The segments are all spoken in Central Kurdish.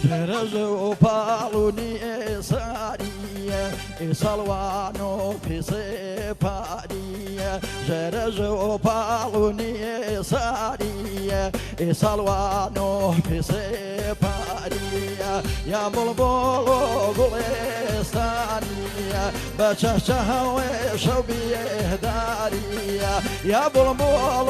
جرزو بالوني سارية صلوانو في سبارية جرزو بالوني سارية صلوانو في سبارية يا بلبل بلستانية بشاشة وشوبيه دارية يا بلبل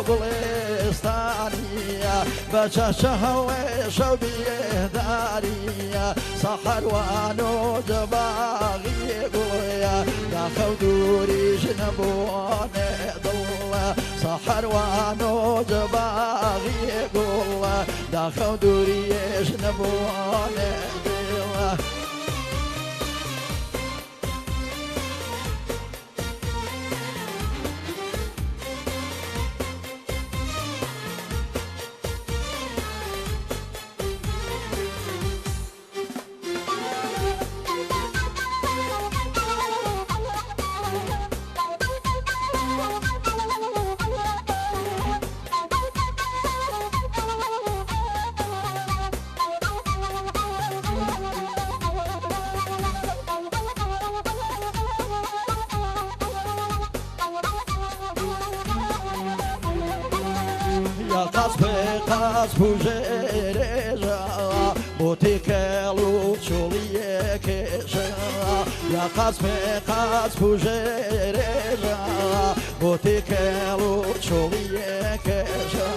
بلستانية بشاشة وشوبيه دارية صحر وانو جباغي قويا يا خودوري جنبون ضل صحر وانو جباغي قويا يا خودوري جنبون ضل بوجرجا بوتيكلو شوليه كشا يا قاس بوجرجا بوتيكلو شوليه كشا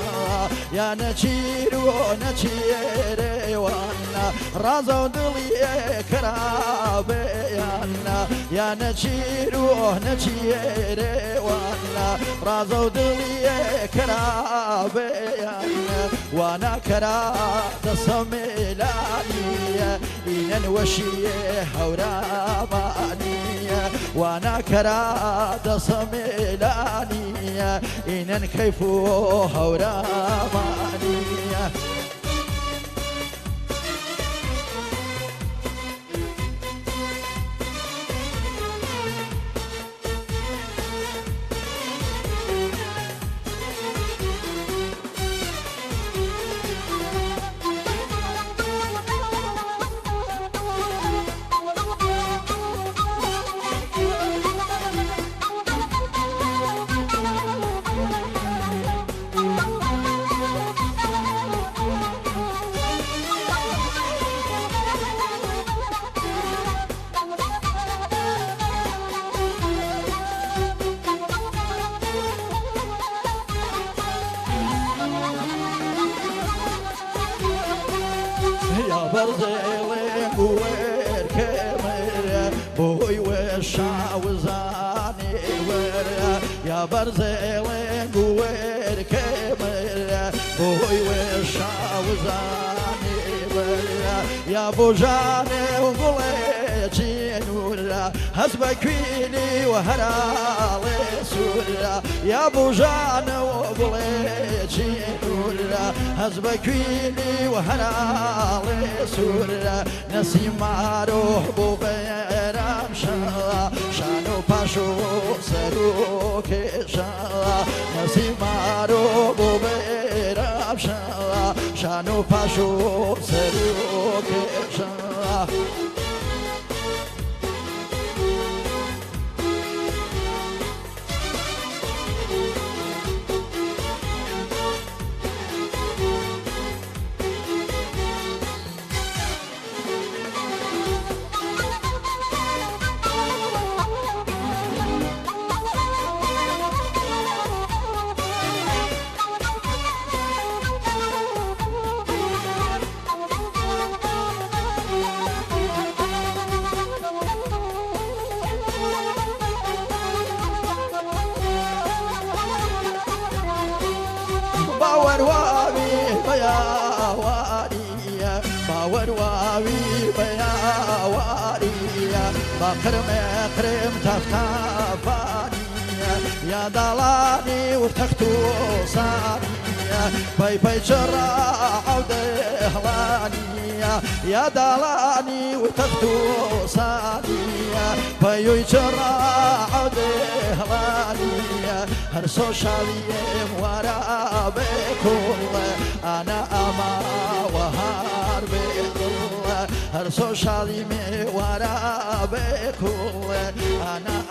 يا نشيرو وانا رازو دليه كرابيانا يا نشيرو وانا رازو دليه كرابيانا وانا كرات الصميلانية إن وشيه هورامانية وانا كرات الصميلانية إن كيفو هورامانية برزيلين بوير كمير بوي وشاوزاني ور يا برزيلين بوير كمير بوي وشاوزاني ور يا بوجاني وقليتي نور حسبك فيني وهرالي سور يا بوجاني وقليتي نور حسبك فيني وهرالي سور نسيم روح بغيرام شانو باشو سروك نسيم روح بغيرام شانو باشو سروك مكرم تفتافانية يا دلاني وتختو صانية باي باي شراع ودهلانية يا دلاني وتختو صانية باي شراع ودهلانية هرسو شاليم ورا بكل أنا أما وهار بكل هر سوشالی می وارا بکو انا